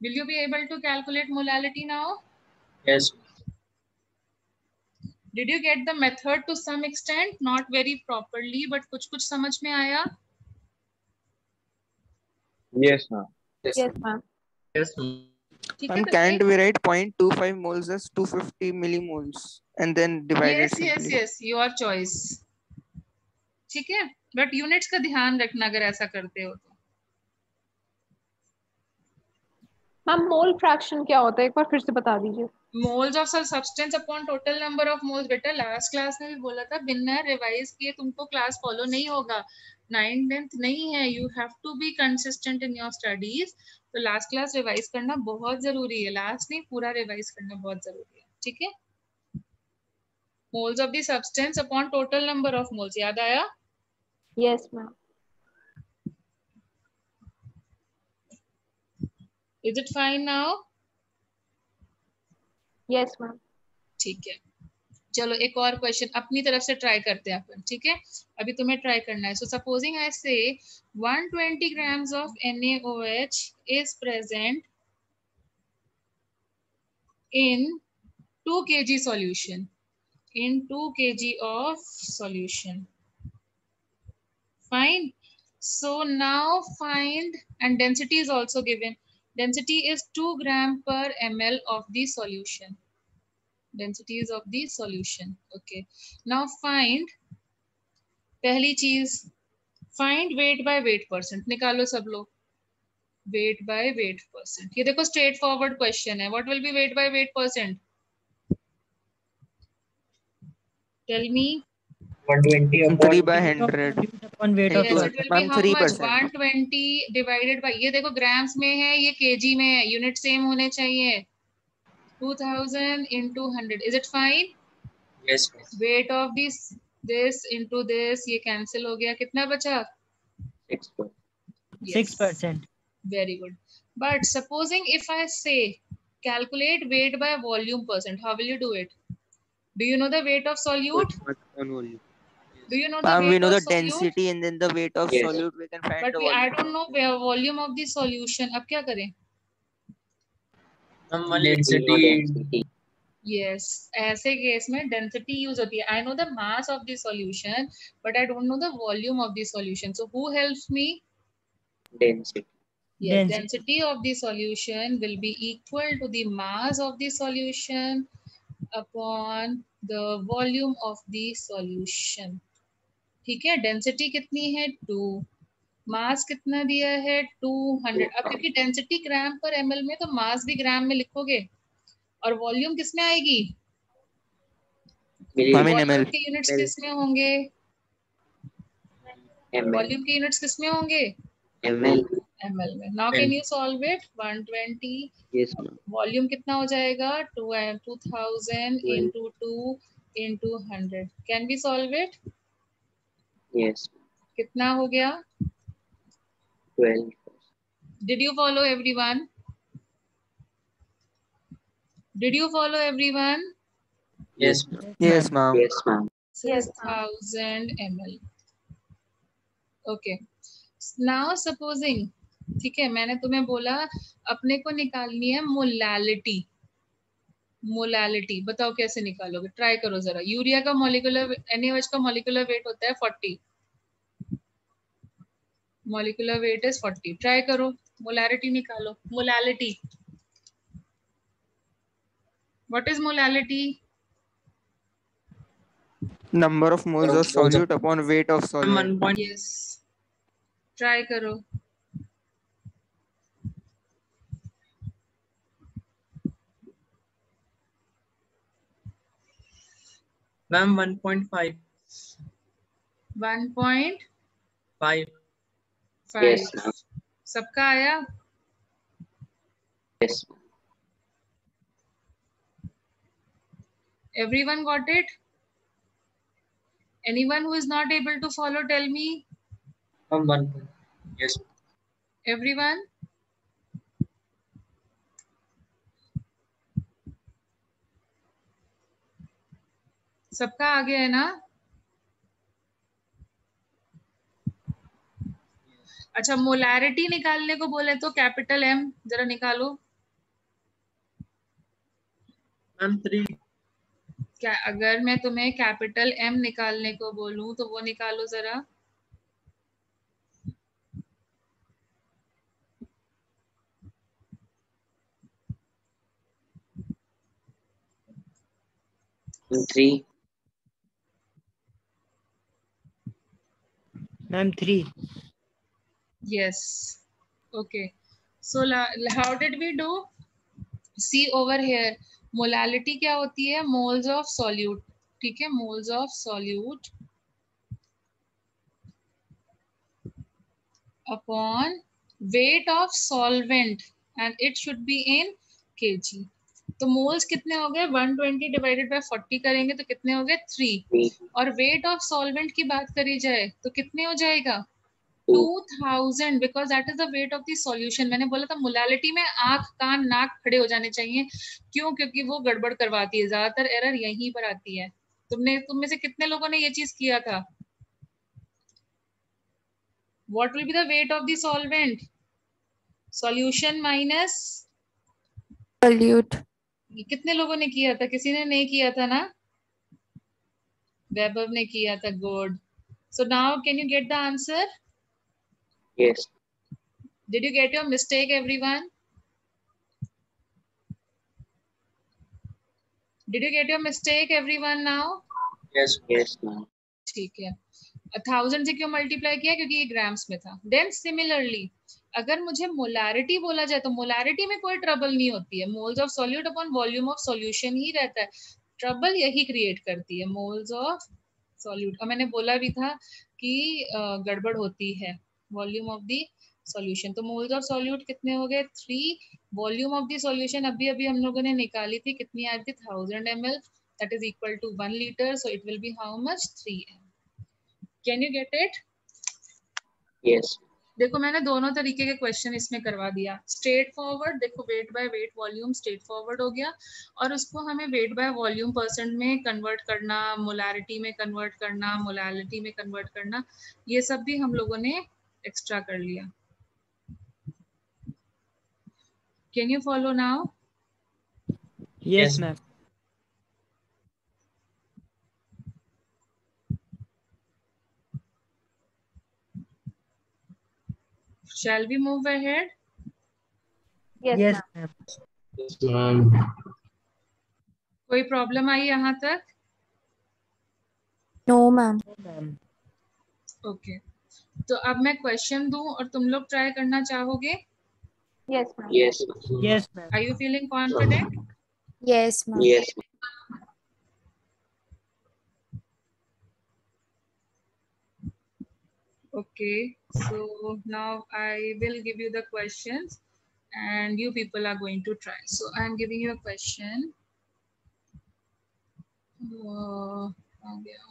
Speaker 1: Will you be able to calculate molality now?
Speaker 4: Yes.
Speaker 1: Did you get the method to some extent? Not very properly, but कुछ समझ में आया?
Speaker 2: Yes, ma'am.
Speaker 6: Yes, ma'am.
Speaker 4: Yes.
Speaker 5: And can't we write 0.25 moles as 250 millimoles and then divide it simply?
Speaker 1: Yes, your choice. ठीक है, but units का ध्यान रखना अगर ऐसा करते हो तो।
Speaker 6: मैम मोल फ्रैक्शन क्या होता है, एक बार फिर से बता दीजिए।
Speaker 1: Moles of substance upon total number of moles. बेटा लास्ट क्लास में भी बोला था, बिना रिवाइज किए तुमको क्लास फॉलो नहीं होगा, 9th 10th नहीं है, you have to be consistent in your studies. तो लास्ट क्लास रिवाइज करना बहुत जरूरी है, लास्ट नहीं पूरा रिवाइज करना बहुत जरूरी है, ठीक है। Moles of the substance upon total number of moles, याद आया?
Speaker 6: Yes ma'am.
Speaker 1: Is it fine now?
Speaker 6: Yes ma'am.
Speaker 1: ठीक है, चलो एक और क्वेश्चन अपनी तरफ से ट्राई करते हैं अपन, ठीक है। अभी तुम्हें ट्राई करना है। सो सपोजिंग आई से 120 grams of NaOH is present in 2 kg solution. In 2 kg of solution. Fine. So now find, and density is also given. Density is 2 gram per ml of the solution. Densities of the solution. Okay. Now find, पहली चीज find weight by weight percent. निकालो सब लोग weight by weight percent. ये देखो straight forward question है. What will be weight by weight percent? Tell me.
Speaker 4: 120 upon
Speaker 5: 3 by 100.
Speaker 3: Upon weight of
Speaker 1: Yes, it
Speaker 3: solvent.
Speaker 1: will be
Speaker 5: Ma'am,
Speaker 1: how much?
Speaker 5: 3%.
Speaker 1: 120 divided by, ये देखो grams में है, ये KG में है, यूनिट सेम होने चाहिए। 2000 into 100. Is it fine?
Speaker 4: Yes.
Speaker 1: Weight of this into this, ये कैंसिल हो गया, कितना बचा?
Speaker 2: 6%.
Speaker 3: 6%.
Speaker 1: Very good. But supposing if I say calculate weight by volume percent, how will you do it? Do you know the weight of
Speaker 2: So
Speaker 1: solute?
Speaker 2: it's not on volume.
Speaker 1: Do you know the
Speaker 5: Ma'am, we
Speaker 1: weight
Speaker 5: know
Speaker 1: of
Speaker 5: the
Speaker 1: solute?
Speaker 5: density and then the weight of
Speaker 2: Yes.
Speaker 5: solute. We can find
Speaker 1: But
Speaker 5: the
Speaker 1: I
Speaker 5: volume.
Speaker 1: don't know where volume of the solution. अब क्या करें?
Speaker 4: Density.
Speaker 2: Density.
Speaker 1: Yes, ऐसे case में density use होती है. I know the mass of the solution, but I don't know the volume of the solution. So who helps me?
Speaker 2: Density.
Speaker 1: Yes,
Speaker 3: Density.
Speaker 1: density of the solution will be equal to the mass of the solution upon the volume of the solution. ठीक है, density कितनी है 2, मास कितना दिया है 200. अब क्योंकि density ग्राम per ml में, तो मास भी ग्राम में लिखोगे और वॉल्यूम किस में आएगी?
Speaker 5: Ma'am, in
Speaker 1: volume
Speaker 5: ml.
Speaker 1: के यूनिट्स किस में होंगे?
Speaker 2: ml.
Speaker 1: वॉल्यूम के यूनिट्स किस में होंगे?
Speaker 2: ml.
Speaker 1: ml में. Now can you solve it? 120
Speaker 2: Yes, ma'am.
Speaker 1: Volume कितना हो जाएगा? 2000 into 2 into 100. Can be solve it?
Speaker 2: Yes.
Speaker 1: कितना हो गया?
Speaker 2: 12.
Speaker 1: Did you follow everyone? Did you follow everyone?
Speaker 4: Yes.
Speaker 5: Yes, ma'am.
Speaker 2: Yes, ma'am.
Speaker 1: 6000 ml. Okay. Now supposing, ठीक है, मैंने तुम्हें बोला अपने को निकालनी है मोलालिटी. मोलालिटी बताओ कैसे निकालोगे? ट्राई करो जरा. यूरिया का मॉलिक्यूलर, NaOH का मॉलिक्यूलर वेट होता है 40. Molecular weight is 40. ट्राई करो, मोलारिटी निकालो. Molality. What is molality?
Speaker 5: Number of moles of solute upon weight of solvent.
Speaker 4: 1.
Speaker 1: Yes, try करो.
Speaker 4: Ma'am, 1.5.
Speaker 1: 1.5.
Speaker 2: Yes, ma'am.
Speaker 1: सबका आया?
Speaker 2: Yes.
Speaker 1: Everyone got it? Anyone who is not able to follow, tell me.
Speaker 4: Ma'am, 1. Yes.
Speaker 1: Everyone? सबका आ गया है ना? अच्छा, molarity निकालने को बोले तो कैपिटल M जरा निकालो.
Speaker 4: Ma'am, 3.
Speaker 1: क्या अगर मैं तुम्हें कैपिटल M निकालने को बोलूं तो वो निकालो जरा.
Speaker 2: And 3.
Speaker 3: Ma'am, 3.
Speaker 1: Yes. Okay. So how did we do? See over here. Molality क्या होती है? Moles of solute. ठीक है, moles of solute upon weight of solvent and it should be in kg. तो मोल्स कितने हो गए? 120 डिवाइडेड बाय 40 करेंगे तो कितने हो गए? 3.
Speaker 2: 3.
Speaker 1: और वेट ऑफ सॉल्वेंट की बात करी जाए तो कितने हो जाएगा?
Speaker 2: 2.
Speaker 1: 2000, because that is the wait of the solution. मैंने बोला था मोलालिटी में आंख कान नाक खड़े हो जाने चाहिए. क्यों? क्योंकि वो गड़बड़ करवाती है. ज्यादातर एरर यहीं पर आती है. तुम में से कितने लोगों ने ये चीज किया था? What will be the wait of the solvent? Solution minus
Speaker 6: Solute.
Speaker 1: कितने लोगों ने किया था? किसी ने नहीं किया था ना? वैभव ने किया था. Good. So now can you get the answer?
Speaker 2: Yes.
Speaker 1: Did you get your mistake, everyone? Did you get your mistake, everyone, now?
Speaker 4: Yes.
Speaker 2: Yes, ma'am.
Speaker 1: ठीक है. 1000 से क्यों मल्टीप्लाई किया? क्योंकि ये ग्राम्स में था. देन सिमिलरली अगर मुझे मोलारिटी बोला जाए तो मोलारिटी में कोई ट्रबल नहीं होती है. Moles of solute upon volume of solution ही रहता है. ट्रबल यही क्रिएट करती है, मोल्स ऑफ सॉल्यूट. और मैंने बोला भी था कि गड़बड़ होती है वॉल्यूम ऑफ द सॉल्यूशन. तो मोल्स ऑफ सॉल्यूट कितने हो गए? 3. वॉल्यूम ऑफ द सॉल्यूशन अभी अभी हम लोगों ने निकाली थी. कितनी आई थी? 1000 ml. That is equal to 1 liter. So it will be how much? 3 m. Can you get it?
Speaker 2: Yes.
Speaker 1: देखो मैंने दोनों तरीके के क्वेश्चन इसमें करवा दिया। स्ट्रेट फॉरवर्ड, देखो wait by wait volume straight forward हो गया, और उसको हमें वेट बाय वॉल्यूम परसेंट में कन्वर्ट करना, मोलारिटी में कन्वर्ट करना, मोलालिटी में कन्वर्ट करना, ये सब भी हम लोगों ने एक्स्ट्रा कर लिया। Can you follow now?
Speaker 3: Yes,
Speaker 4: Yes.
Speaker 3: ma'am.
Speaker 1: Shall we move ahead?
Speaker 6: Yes,
Speaker 3: Yes,
Speaker 6: ma'am.
Speaker 3: ma'am.
Speaker 1: कोई प्रॉब्लम आई यहाँ तक?
Speaker 7: No, ma'am.
Speaker 3: Ma'am.
Speaker 1: ओके तो अब मैं क्वेश्चन दूं और तुम लोग ट्राई करना चाहोगे?
Speaker 6: Yes, ma'am.
Speaker 2: Yes.
Speaker 3: Yes, ma'am.
Speaker 1: Are you feeling confident?
Speaker 7: Yes, ma'am.
Speaker 2: Yes.
Speaker 1: Okay, so now I will give you the questions and you people are going to try. So I am giving you a question. आ गया।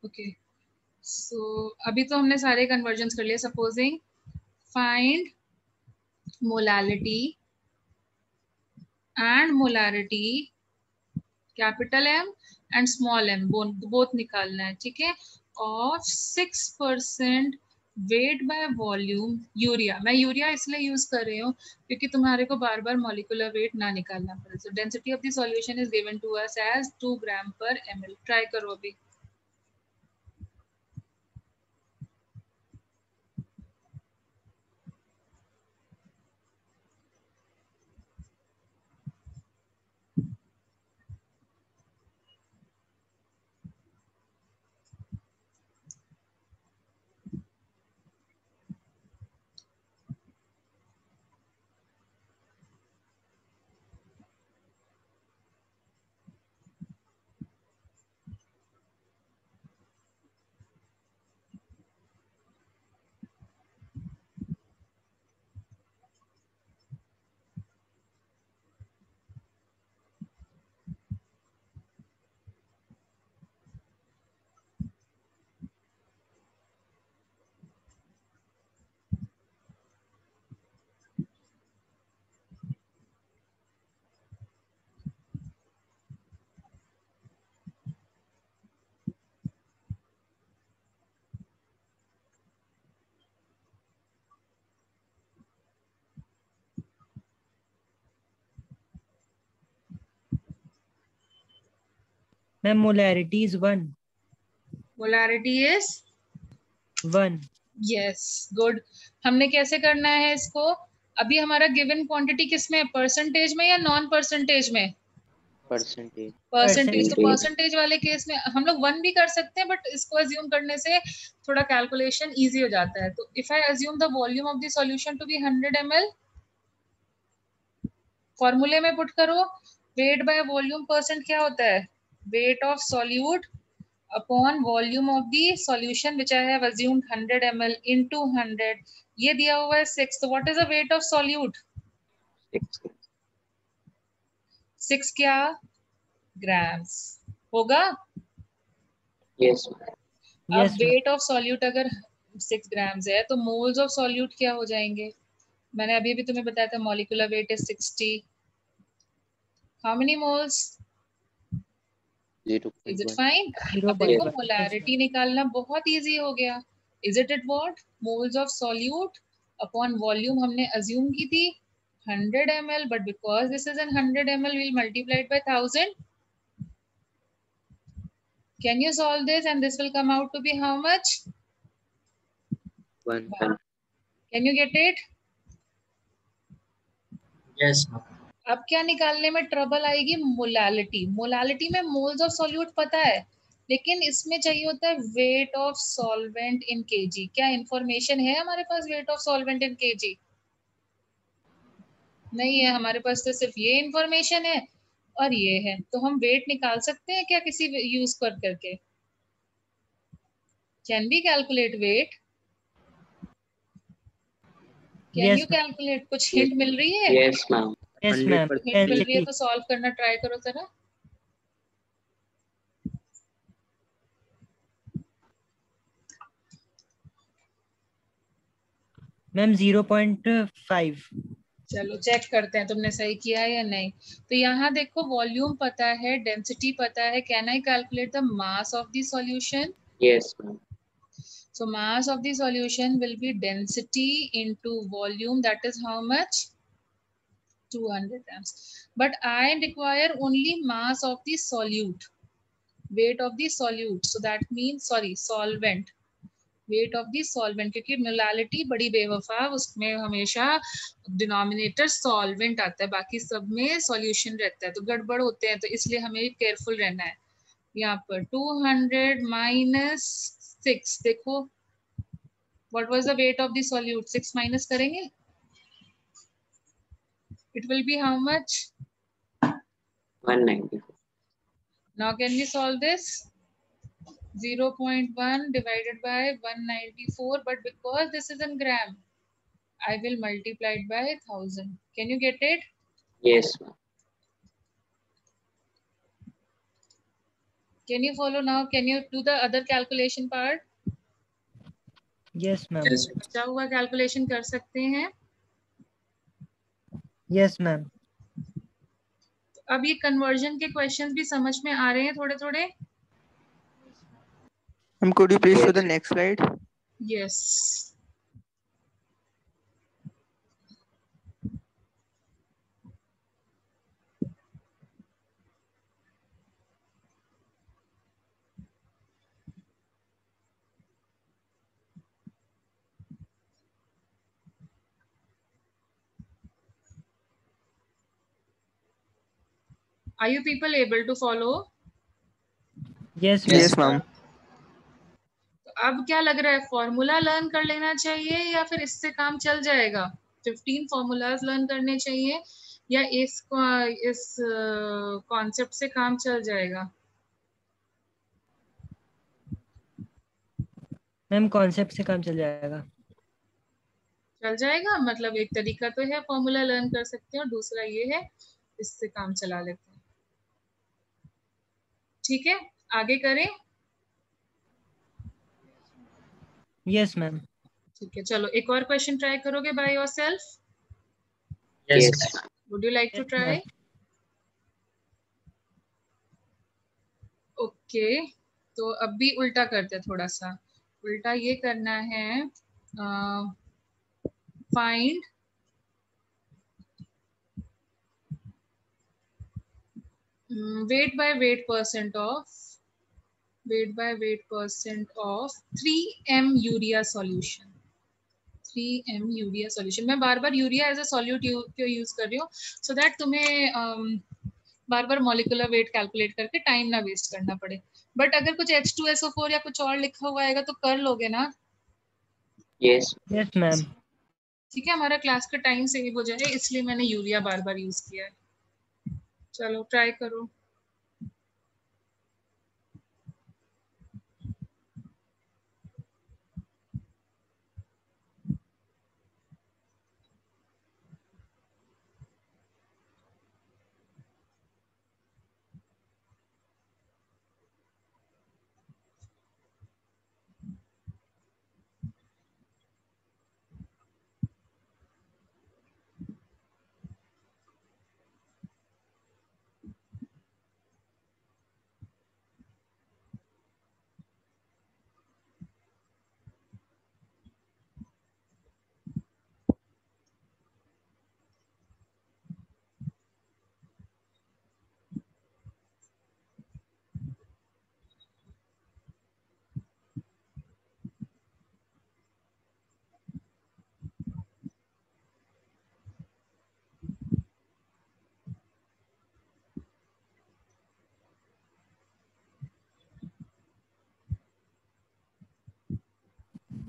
Speaker 1: Okay, so अभी तो हमने सारे convergence कर लिए। Supposing find molality and molarity capital M and small m both निकालना है, ठीक है, of 6% weight by volume urea. मैं यूरिया इसलिए यूज कर रही हूँ क्योंकि तुम्हारे को बार बार मॉलिक्यूलर वेट ना निकालना पड़े। So density of the solution is given to us as 2 gram per ml। Try करो अभी।
Speaker 3: Ma'am, molarity is 1.
Speaker 1: Molarity is
Speaker 3: 1.
Speaker 1: Yes, good. हमने कैसे करना है इसको? अभी हमारा गिवन क्वांटिटी किस में है, परसेंटेज में या नॉन परसेंटेज में?
Speaker 2: Percentage.
Speaker 1: परसेंटेज। तो
Speaker 2: Percentage.
Speaker 1: परसेंटेज वाले केस में हम लोग 1 भी कर सकते हैं, बट इसको अज्यूम करने से थोड़ा कैलकुलेशन इजी हो जाता है। तो if I assume the volume of the solution to be 100 ml, फॉर्मूले में पुट करो, वेट बाय वॉल्यूम परसेंट क्या होता है? Weight of solute upon volume of the solution which I have assumed 100 ml into 100। ये दिया हुआ है 6, तो what is the weight of solute?
Speaker 2: 6.
Speaker 1: 6 क्या ग्राम्स होगा?
Speaker 2: Yes.
Speaker 1: अब
Speaker 3: Yes, ma'am.
Speaker 1: Weight of solute अगर 6 ग्राम्स है तो मोल्स ऑफ सॉल्यूट क्या हो जाएंगे? मैंने अभी भी तुम्हें बताया था molecular weight is 60। How many moles? Is it
Speaker 2: 0.1.
Speaker 1: Fine? अब
Speaker 3: 0.1.
Speaker 1: देखो
Speaker 3: Yes,
Speaker 1: मोलारिटी
Speaker 3: ma'am.
Speaker 1: निकालना बहुत इजी हो गया। Is it what? Moles of solute upon volume हमने अज्यूम की थी 100 ml, but because this is in 100 ml, we'll multiply it by 1000. Can you solve this? And this will come out to be how much?
Speaker 2: 1.
Speaker 1: Can you get it?
Speaker 4: Yes.
Speaker 1: अब क्या निकालने में trouble आएगी? Molality. Molality में moles of solute पता है, लेकिन इसमें चाहिए होता है weight of solvent in KG. क्या इंफॉर्मेशन है हमारे पास weight of solvent in KG? नहीं है हमारे पास, तो सिर्फ ये इंफॉर्मेशन है और ये है। तो हम वेट निकाल सकते हैं क्या किसी यूज कर करके? Can we calculate weight? Can
Speaker 3: Yes,
Speaker 1: you
Speaker 3: ma'am.
Speaker 1: Calculate? कुछ हिंट मिल रही है?
Speaker 2: Yes, ma'am.
Speaker 3: Yes, ma'am.
Speaker 4: 100%.
Speaker 1: Hint मिल रही है
Speaker 3: Density.
Speaker 1: तो सॉल्व करना ट्राई करो जरा।
Speaker 3: मैम 0.5.
Speaker 1: चलो चेक करते हैं तुमने सही किया है या नहीं। तो यहाँ देखो वॉल्यूम पता है, डेंसिटी पता है। Can I calculate the mass of the solution?
Speaker 2: Yes, ma'am.
Speaker 1: So mass of the solution will be density into volume. That is how much? 200 grams. But I require only mass of the solute, weight of the solute. So that means, sorry, solvent. Weight of the solvent, क्योंकि molality बड़ी बेवफा, उसमें हमेशा denominator solvent आता है, बाकी सब में सॉल्यूशन रहता है, तो गड़बड़ होते हैं, तो इसलिए हमें केयरफुल रहना है। यहाँ पर 200 minus 6, देखो what was the weight of the solute? 6 minus करेंगे, it will be how much?
Speaker 2: 194.
Speaker 1: Now can we solve this? 0.1 divided by 194, but because this is in gram, I will multiply it by 1000. Can you get it?
Speaker 2: Yes, ma'am.
Speaker 1: Can you follow now? Can you do the other calculation part?
Speaker 3: Yes, ma'am.
Speaker 4: Yes.
Speaker 1: बचा हुआ calculation कर सकते हैं।
Speaker 3: Yes, ma'am.
Speaker 1: अब ये conversion के questions भी समझ में आ रहे हैं थोड़े थोड़े?
Speaker 5: Could you please show
Speaker 2: Yes.
Speaker 5: the next slide?
Speaker 1: Yes. Are you people able to follow?
Speaker 3: Yes, ma'am.
Speaker 5: Yes, ma'am.
Speaker 1: तो अब क्या लग रहा है, फॉर्मूला लर्न कर लेना चाहिए या फिर इससे काम चल जाएगा? 15 फॉर्मूलाज लर्न करने चाहिए या इस कॉन्सेप्ट से काम चल जाएगा?
Speaker 3: मैम कॉन्सेप्ट से काम चल जाएगा।
Speaker 1: चल जाएगा, मतलब एक तरीका तो है फॉर्मूला लर्न कर सकते हैं और दूसरा ये है इससे काम चला लेते हैं। ठीक है, आगे करें?
Speaker 3: Yes, ma'am.
Speaker 1: ठीक है, चलो एक और क्वेश्चन ट्राई करोगे by yourself?
Speaker 4: Yes.
Speaker 2: Yes.
Speaker 1: Would you like to
Speaker 3: Yes,
Speaker 1: try?
Speaker 3: ma'am.
Speaker 1: Okay, तो अब भी उल्टा करते हैं थोड़ा सा। उल्टा ये करना है, find weight by weight percent of 3m urea solution. 3m urea solution. मैं बार बार यूरिया एज अ सॉल्यूट क्यों यूज कर रही हूँ? सो दैट तुम्हें बार बार मॉलिक्यूलर वेट कैलकुलेट करके टाइम ना वेस्ट करना पड़े। बट अगर कुछ H2SO4 या कुछ और लिखा हुआ आएगा तो कर लोगे ना?
Speaker 2: Yes.
Speaker 3: Yes, ma'am.
Speaker 1: ठीक है, हमारा क्लास का टाइम सेव हो जाए, इसलिए मैंने यूरिया बार बार यूज किया है। चलो ट्राई करो।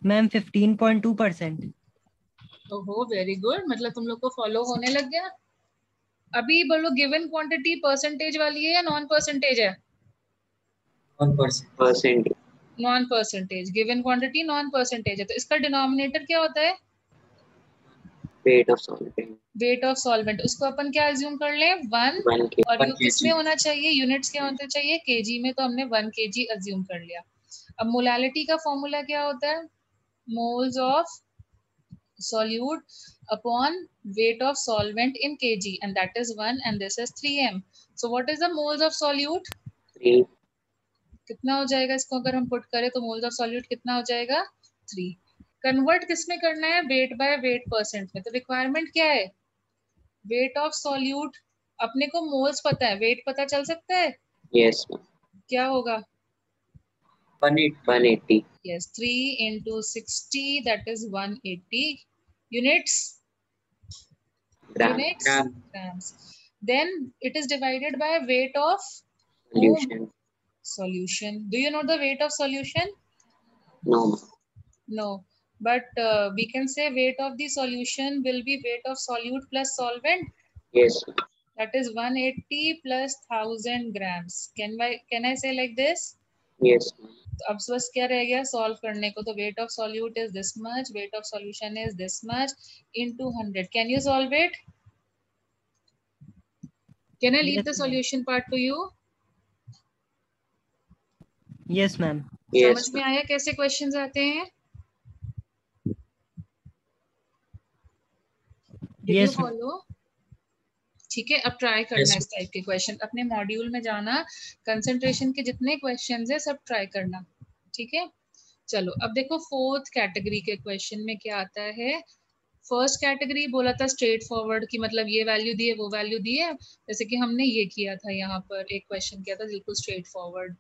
Speaker 3: मैम 15.2%.
Speaker 1: ओहो वेरी गुड, मतलब तुम लोग को फॉलो होने लग गया। अभी बोलो गिवन क्वांटिटी परसेंटेज वाली है या नॉन परसेंटेज है?
Speaker 4: 1%.
Speaker 2: Percent.
Speaker 1: Non percentage. Given quantity non percentage है, तो इसका डिनोमिनेटर क्या होता है?
Speaker 2: Weight of solvent.
Speaker 1: Wait of solvent, उसको अपन क्या एज्यूम कर ले 1,
Speaker 2: 1 kg.
Speaker 1: और
Speaker 4: 1
Speaker 1: ये किस में
Speaker 4: kg.
Speaker 1: होना चाहिए, यूनिट्स क्या होते चाहिए, केजी में, तो हमने 1 kg एज्यूम कर लिया। अब मोलालिटी का फॉर्मूला क्या होता है, moles of solute upon weight of solvent in kg, and that is 1 and this is 3m. So what is the moles of solute,
Speaker 2: 3.
Speaker 1: कितना हो जाएगा, इसको अगर हम पुट करें तो मोल्स ऑफ सॉल्यूट कितना हो जाएगा 3। कन्वर्ट किस में करना है, वेट बाय वेट परसेंट में, तो रिक्वायरमेंट क्या है, वेट ऑफ सॉल्यूट, अपने को मोल्स पता है, वेट पता चल सकता है,
Speaker 2: Yes, ma'am.
Speaker 1: क्या होगा
Speaker 2: 180.
Speaker 1: Yes 3 into 60 that is 180 units,
Speaker 2: Gram.
Speaker 1: units
Speaker 4: Gram.
Speaker 1: grams, then it is divided by weight of
Speaker 2: Solution.
Speaker 1: solution. Do you know the weight of solution?
Speaker 2: No, ma'am.
Speaker 1: No, but we can say weight of the solution will be weight of solute plus solvent,
Speaker 2: Yes, ma'am.
Speaker 1: that is 180 plus 1000 grams. Can I say like this?
Speaker 2: Yes, ma'am.
Speaker 1: तो अब बस क्या रह गया solve करने को, तो weight of solute is this much, weight of solution is this much into 100. Can you solve it, can I leave the solution part two you?
Speaker 3: Yes ma'am.
Speaker 2: Yes,
Speaker 1: समझ में आया कैसे क्वेश्चंस आते हैं? Did you
Speaker 3: Yes, ma'am.
Speaker 1: follow? ठीक है, अब try करना
Speaker 4: Yes,
Speaker 1: इस टाइप के क्वेश्चन, अपने मॉड्यूल में जाना, कंसंट्रेशन के जितने क्वेश्चंस है सब ट्राई करना, ठीक है। चलो अब देखो फोर्थ कैटेगरी के क्वेश्चन में क्या आता है। फर्स्ट कैटेगरी बोला था स्ट्रेट फॉरवर्ड की, मतलब ये वैल्यू दी है वो वैल्यू दी है, जैसे कि हमने ये किया था, यहाँ पर एक क्वेश्चन किया था बिल्कुल स्ट्रेट फॉरवर्ड,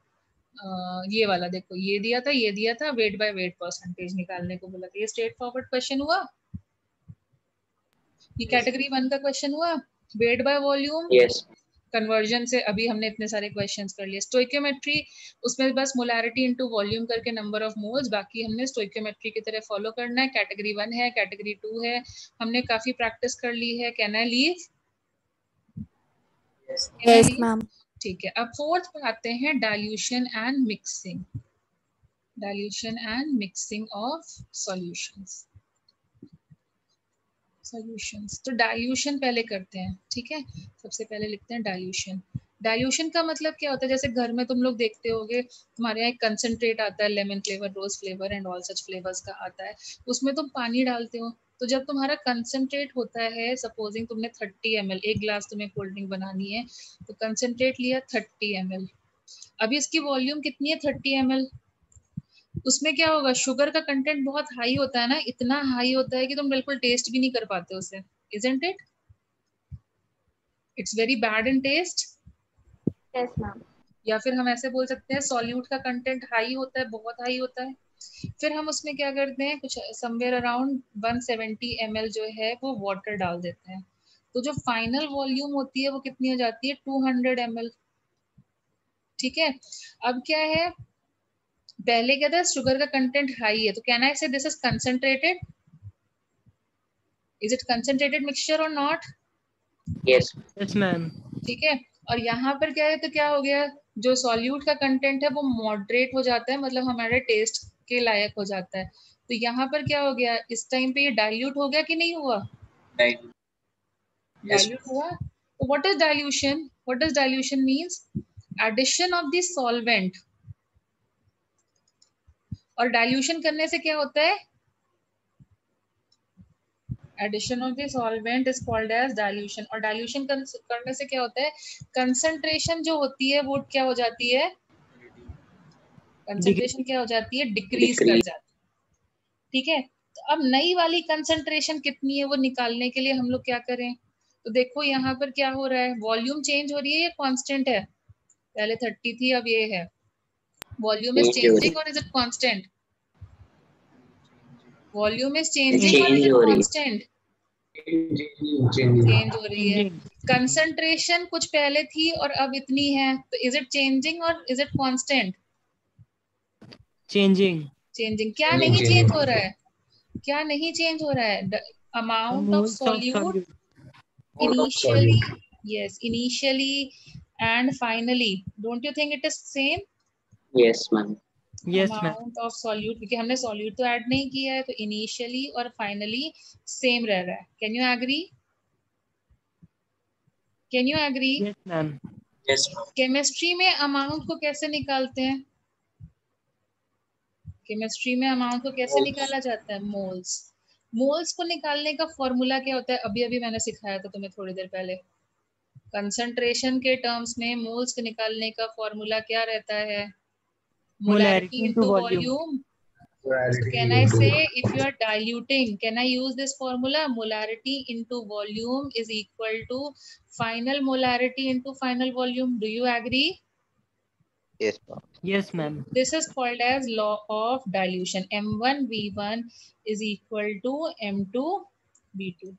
Speaker 1: ये वाला देखो, ये दिया था, ये दिया था, वेट बाय वेट परसेंटेज निकालने को बोला था, ये स्ट्रेट फॉरवर्ड क्वेश्चन हुआ, ये कैटेगरी 1 का क्वेश्चन हुआ। Weight by volume,
Speaker 2: yes,
Speaker 1: conversion से अभी हमने इतने सारे क्वेश्चंस कर लिए। स्टोइकियोमेट्री, उसमें बस मोलारिटी इनटू वॉल्यूम करके नंबर ऑफ मोल्स, बाकी हमने स्टोइकियोमेट्री की तरह फॉलो करना है। कैटेगरी 1 है, कैटेगरी 2 है, हमने काफी प्रैक्टिस कर ली है। Can I leave?
Speaker 4: Yes.
Speaker 6: Yes, ma'am.
Speaker 1: ठीक है, अब फोर्थ पे आते हैं dilution and mixing, dilution and mixing of solutions. Solutions, तो डाइल्यूशन पहले करते हैं, ठीक है। सबसे पहले लिखते हैं डाइल्यूशन। डाइल्यूशन का मतलब क्या होता है, जैसे घर में तुम लोग देखते होगे, तुम्हारे यहाँ एक कंसंट्रेट आता है, lemon flavour, rose flavour and all such flavours का आता है, उसमें तुम पानी डालते हो, तो जब तुम्हारा कंसंट्रेट होता है, सपोजिंग तुमने 30 ml, एक ग्लास तुम्हें कोल्ड ड्रिंक बनानी है, तो कंसंट्रेट लिया 30 ml, अभी इसकी वॉल्यूम कितनी है 30 ml, उसमें क्या होगा, शुगर का कंटेंट बहुत हाई होता है ना, इतना हाई होता है कि तुम बिल्कुल टेस्ट भी नहीं कर पाते उसे, isn't it? It's very bad in taste.
Speaker 6: Yes, ma'am.
Speaker 1: या फिर हम ऐसे बोल सकते हैं सॉल्यूट का कंटेंट हाई होता है, बहुत हाई होता है। फिर हम उसमें क्या करते हैं, कुछ समवेयर अराउंड 170 ml जो है वो वाटर डाल देते हैं, तो जो फाइनल वॉल्यूम होती है वो कितनी हो जाती है 200 ml, ठीक है। अब क्या है, पहले क्या था, शुगर का कंटेंट हाई है, तो कैन आई से this is concentrated, is it concentrated mixture और नॉट?
Speaker 2: yes,
Speaker 3: yes ma'am.
Speaker 1: ठीक है, और यहाँ पर क्या है, तो क्या हो गया, जो सॉल्यूट का कंटेंट है वो मॉडरेट हो जाता है, मतलब हमारे टेस्ट के लायक हो जाता है, तो यहाँ पर क्या हो गया, इस टाइम पे ये डाइल्यूट हो गया कि नहीं हुआ?
Speaker 4: Dilute. Yes.
Speaker 1: डाइल्यूट हुआ। तो what is dilution? What does dilution means? Addition of the solvent, और डाइल्यूशन करने से क्या होता है, addition of the solvent is called as dilution, और डाइल्यूशन करने से क्या होता है, कंसंट्रेशन जो होती है वो क्या हो जाती है, कंसंट्रेशन क्या हो जाती है, डिक्रीज कर जाती है, ठीक है। तो अब नई वाली कंसंट्रेशन कितनी है वो निकालने के लिए हम लोग क्या करें, तो देखो यहाँ पर क्या हो रहा है, वॉल्यूम चेंज हो रही है या कांस्टेंट है, पहले 30 थी अब ये है, वॉल्यूम इज
Speaker 2: Change हो रही
Speaker 1: चेंजिंग और is it constant? Volume is changing और इज
Speaker 2: Change
Speaker 1: इट
Speaker 2: हो रही है।
Speaker 1: कांस्टेंट?
Speaker 4: Changing.
Speaker 1: चेंज हो रही है। कंसंट्रेशन कुछ पहले थी और अब इतनी है, तो इज इट चेंजिंग और is it constant?
Speaker 3: Changing.
Speaker 1: Changing. क्या
Speaker 4: Changing,
Speaker 1: नहीं चेंज
Speaker 4: changing.
Speaker 1: हो रहा है, क्या नहीं चेंज हो रहा है, amount of solute initially, yes, initially and finally, don't you think it is same?
Speaker 2: yes, ma'am.
Speaker 3: Yes, ma'am.
Speaker 1: Amount of solute, क्योंकि हमने सॉल्यूट तो ऐड नहीं किया है, तो इनिशियली और फाइनली सेम रह रहा है. Can you agree? Can you agree?
Speaker 3: Yes, ma'am.
Speaker 4: Yes, ma'am.
Speaker 1: Chemistry में अमाउंट को कैसे निकालते हैं? केमिस्ट्री में अमाउंट को कैसे
Speaker 4: Moles.
Speaker 1: निकाला जाता है? मोल्स. मोल्स को निकालने का फॉर्मूला क्या होता है? अभी अभी मैंने सिखाया था तुम्हें थोड़ी देर पहले. कंसंट्रेशन के टर्म्स में मोल्स को निकालने का फॉर्मूला क्या रहता है? Molarity
Speaker 3: Molarity
Speaker 1: into
Speaker 3: into volume.
Speaker 1: Volume.
Speaker 4: Polarity
Speaker 1: Can I
Speaker 4: into-
Speaker 1: say if you are diluting, can I use this formula? Molarity into volume is equal to final molarity into final volume. Do you agree?
Speaker 2: Yes, ma'am.
Speaker 3: Yes, ma'am.
Speaker 1: This is called as law of dilution. M1 V1 is equal to M2 V2.